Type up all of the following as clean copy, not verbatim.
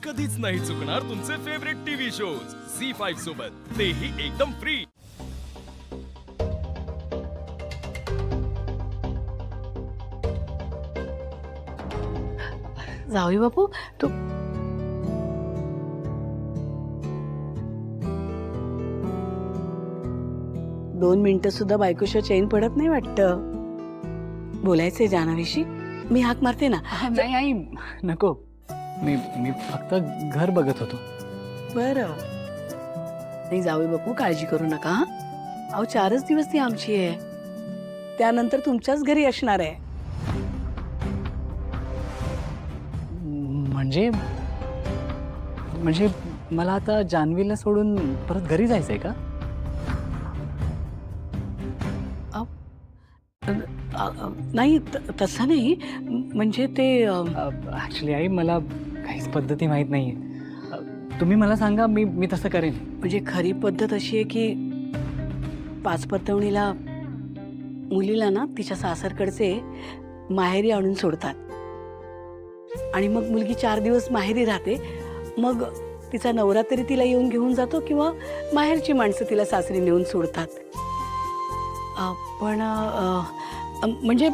कधीच नाही चुकणार तुमचे फेवरेट टीव्ही शोज झी5 सोबत, तेही एकदम फ्री। जाऊई बापू तू दोन मिनिटं सुद्धा बायकोशिवाय चैन पडत नाही वाटतं। बोलायचंय जान्हवीशी, मी हाक मारते ना। नाही आई नको, मी मी फक्त घर बघत होतो। बरं नाही जाऊई बापू, काळजी करू नका हा। अहो 4च दिवस ती आमची आहे, त्यानंतर तुमच्याच घरी असणार आहे। म्हणजे म्हणजे मला आता जान्हवीला सोडून परत घरी जायचंय का? नाही तसं नाही, म्हणजे ते ॲक्च्युली आई मला काहीच पद्धती माहीत नाहीये। तुम्ही मला सांगा, मी तसं करेन। म्हणजे खरी पद्धत अशी आहे की पाचपरतवणीला मुलीला ना तिच्या सासरकडचे माहेरी आणून सोडतात आणि मग मुलगी 4 दिवस माहेरी राहते। मग तिचा नवरा तरी तिला येऊन घेऊन जातो किंवा माहेरची माणसं तिला सासरी नेऊन सोडतात। पण म्हणजे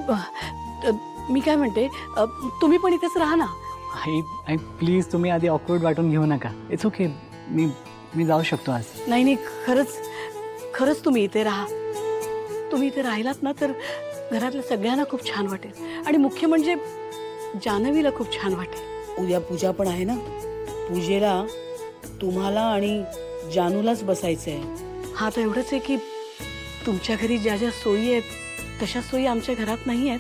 मी काय म्हणते, तुम्ही पण इथेच राहा ना। आई प्लीज, तुम्ही आधी ऑकवर्ड वाटून घेऊ नका। इट्स ओके, मी जाऊ शकतो आज। नाही नाही, खरंच तुम्ही इथे राहा। तुम्ही इथे राहिलात ना तर घरातल्या सगळ्यांना खूप छान वाटेल आणि मुख्य म्हणजे जान्हवीला खूप छान वाटेल। उद्या पूजा पण आहे ना, पूजेला तुम्हाला आणि जानूलाच बसायचंय। हा तर एवढंच आहे की तुमच्या घरी ज्या ज्या सोयी आहेत तशा सोयी आमच्या घरात नाही आहेत।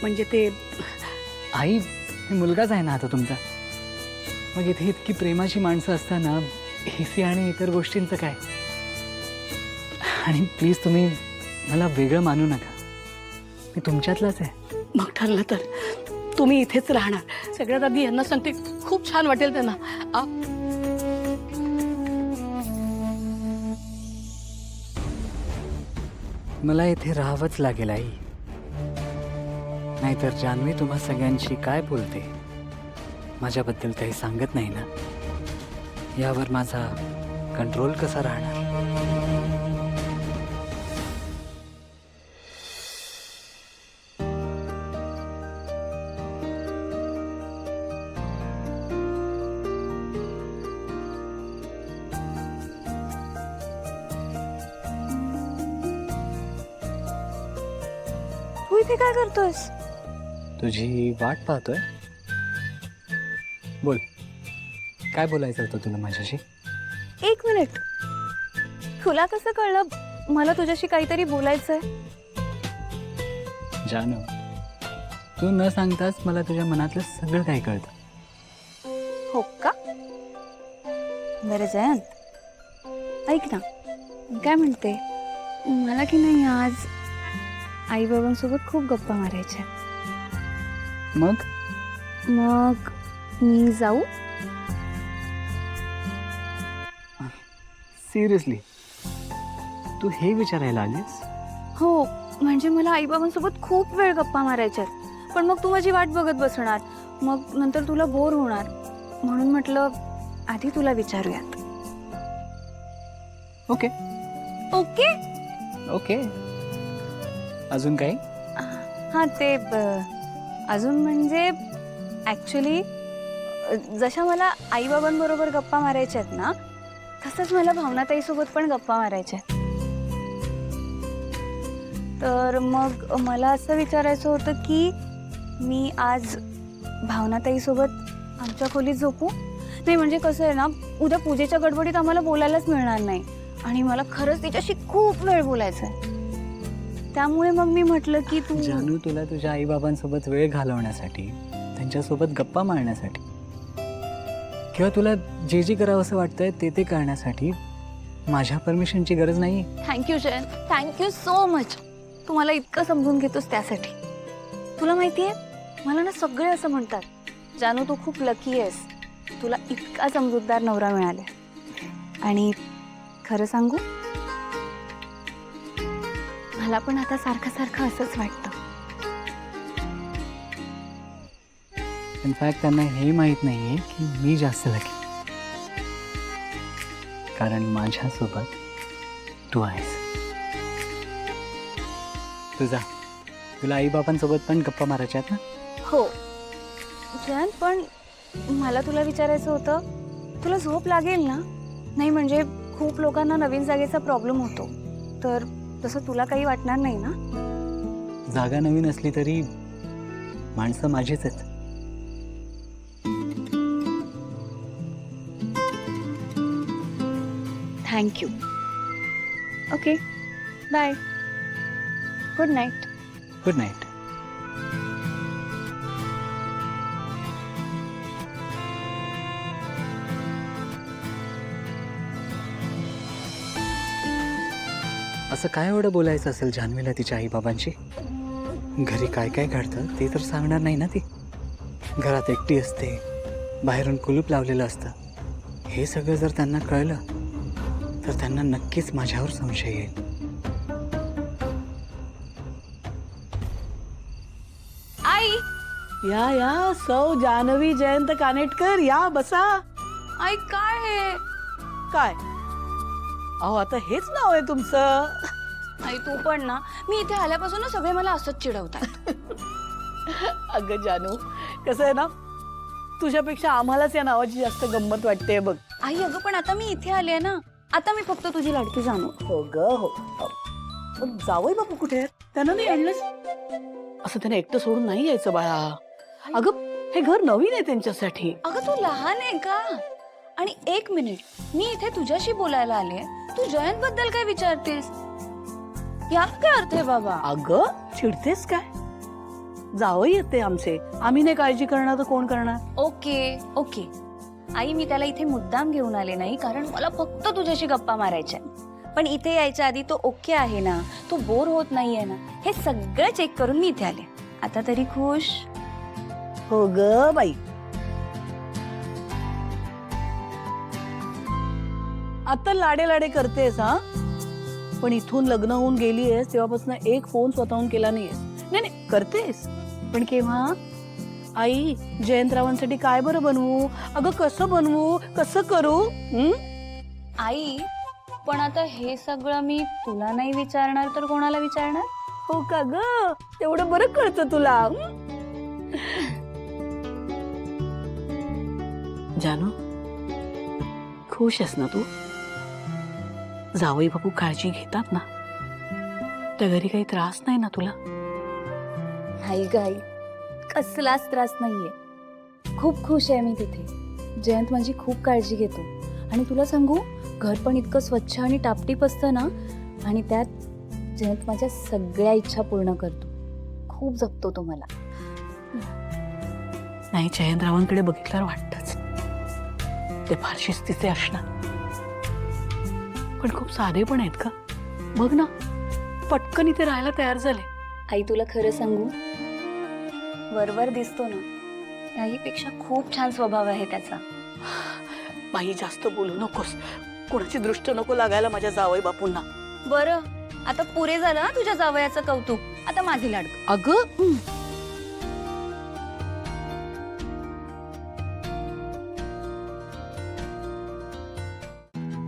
म्हणजे ते आई, मी मुलगाच आहे ना आता तुमचा। मग इथे इतकी प्रेमाची माणसं असताना एसी आणि इतर गोष्टींचं काय? आणि प्लीज तुम्ही मला वेगळं मानू नका, मी तुमच्यातलाच आहे। मग ठरलं तर तुम्ही इथेच राहणार। सगळ्यात आधी यांना सांगते, खूप छान वाटेल त्यांना। मला इथे राहावंच लागेल आई, नाहीतर जान्हवी तुम्हा सगळ्यांशी काय बोलते, माझ्याबद्दल काही सांगत नाही ना, यावर माझा कंट्रोल कसा राहणार? तू इथे काय करतोयस? तुझी वाट पाहतोय। बोल, काय बोलायचं होतं तुला माझ्याशी? 1 मिनिट, तुला कसं कळलं मला तुझ्याशी काहीतरी बोलायचंय? जानू, तू न सांगताच मला तुझ्या मनातलं सगळं काही कळतं। हो का? बरं जयंत, ऐक ना, मी काय म्हणते, मला की नाही आज आई बाबांसोबत खूप गप्पा मारायच्या। मग मी जाऊ? सिरियसली तू हे विचारायला आलीस? हो, म्हणजे मला आई बाबांसोबत खूप वेळ गप्पा मारायच्या, पण मग तू माझी वाट बघत बसणार, मग नंतर तुला बोर होणार, म्हणून म्हटलं आधी तुला विचारूयात। ओके ओके ओके, अजून काही? हां, ते अजून म्हणजे ॲक्च्युली जशा मला आईबाबांबरोबर गप्पा मारायच्या आहेत ना, तसंच मला भावनाताईसोबत पण गप्पा मारायच्या आहेत। तर मग मला असं विचारायचं होतं की मी आज भावनाताईसोबत आमच्या खोलीत झोपू? नाही म्हणजे कसं आहे ना, उद्या पूजेच्या गडबडीत आम्हाला बोलायलाच मिळणार नाही आणि मला खरंच तिच्याशी खूप वेळ बोलायचं आहे। त्यामुळे मग मी म्हटलं की तू जानू, तुला तुझ्या आईबाबांसोबत वेळ घालवण्यासाठी, त्यांच्यासोबत गप्पा मारण्यासाठी किंवा तुला जे जे करावं असं वाटतंय ते करण्यासाठी माझ्या परमिशनची गरज नाही। Thank you Jayant, thank you so much. तू मला इतकं समजून घेतोस त्यासाठी। तुला माहिती आहे, मला ना सगळे असं म्हणतात, जानू तू खूप लकी आहेस, तुला इतका समजूतदार नवरा मिळाला। आणि खरं सांगू, मला पण आता सारखं सारखं असंच वाटतं। इनफॅक्ट त्यांना हे माहीत नाही आहे की मी जास्त लकी, कारण माझ्यासोबत तू आहेस. तुला आईबाबांसोबत पण गप्पा मारायच्या आहेत ना? हो जयंत, पण मला तुला विचारायचं होतं, तुला झोप लागेल ना? नाही म्हणजे खूप लोकांना नवीन जागेचा प्रॉब्लेम होतो, तर तसं तुला काही वाटणार नाही ना? जागा नवीन असली तरी माणसं माझीच आहेत. Thank you. Okay bye. Good night. Good night. असं काय एवढं बोलायचं असेल जान्हवीला तिच्या आईबाबांची? घरी काय काय घडतं ते तर सांगणार नाही ना ती. घरात एकटी असते, बाहेरून कुलूप लावलेलं असतं. हे सगळं जर त्यांना कळलं तर त्यांना नक्कीच माझ्यावर संशय येईल. आई. या सौ जान्हवी जयंत कानेटकर, या बसा. आई काय हे? काय अहो, आता हेच नाव आहे तुमचं? आई तू पण ना, मी इथे आल्यापासून ना सगळे मला असंच चिडवतात. अगं जानू, कसं आहे ना, तुझ्यापेक्षा आम्हालाच या नावाची जास्त गंमत वाटते बघ. आई अगं पण आता मी इथे आले ना, आता मी फक्त तुझी लाडकी जाणू. हो ग हो. पण जावई बापू कुठे आहेत? त्यांना नाही आणलंस? असं त्यांना एकटं सोडून नाही यायचं बाळा. अगं हे घर नवीन आहे त्यांच्यासाठी. अगं तू लहान आहे का? आणि एक मिनिट, मी इथे तुझ्याशी बोलायला आले, तू जयंत बद्दल काय विचारतेस? यात काय अर्थ आहे बाबा? अगं चिडतेस काय? जावई येते आमचे, आम्ही नाही काळजी करणार तर कोण करणार? ओके ओके आई, मी त्याला इथे मुद्दाम घेऊन आले नाही, कारण मला फक्त तुझ्याशी गप्पा मारायच्या. पण इथे यायच्या आधी तो ओके आहे ना, तो बोर होत नाहीये ना, हे सगळं चेक करून मी इथे आले. आता तरी खुश? हो ग बाई. आता लाडे लाडे करतेस हा, पण इथून लग्न होऊन गेलीयस तेव्हापासून एक फोन स्वतःहून केला नाहीयेस. नाही नाही करतेस, पण केव्हा? आई जयंतरावांसाठी काय बरं बनवू? अगं कसं बनवू, कसं करू? आई पण आता हे सगळं मी तुला नाही विचारणार तर कोणाला विचारणार? हो का ग, तेवढं बरं कळतं तुला. जानू, खुश आहेस ना तू? जावई बापू काळजी घेतात ना? त्या घरी काही त्रास नाही ना तुला? नाही गाई, कसलाच त्रास नाहीये. खूप खुश आहे मी तिथे. जयंत माझी खूप काळजी घेतो, आणि तुला सांगू, घर पण इतकं स्वच्छ आणि टापटीप असतं ना, आणि त्यात जयंत माझ्या सगळ्या इच्छा पूर्ण करतो. खूप जपतो तो मला. नाही, जयंतरावांकडे बघितल्यावर वाटतच ते फार शिस्तीचे असणार, पण खूप साधे पण आहेत का? बघ ना, पटकन इथे राहायला तयार झाले. आई तुला खरं सांगू, वरवर दिसतो ना, त्याहीपेक्षा खूप छान स्वभाव आहे त्याचा. बाई जास्त बोलू नकोस, कोणाची दृष्ट नको लागायला माझ्या जावई बापूंना. बरं, आता पुरे झालं हा तुझ्या जावयाचं कौतुक. आता माझी लाडक. अगं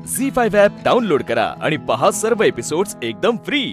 झी5 ॲप डाउनलोड करा आणि पहा सर्व एपिसोड्स एकदम फ्री.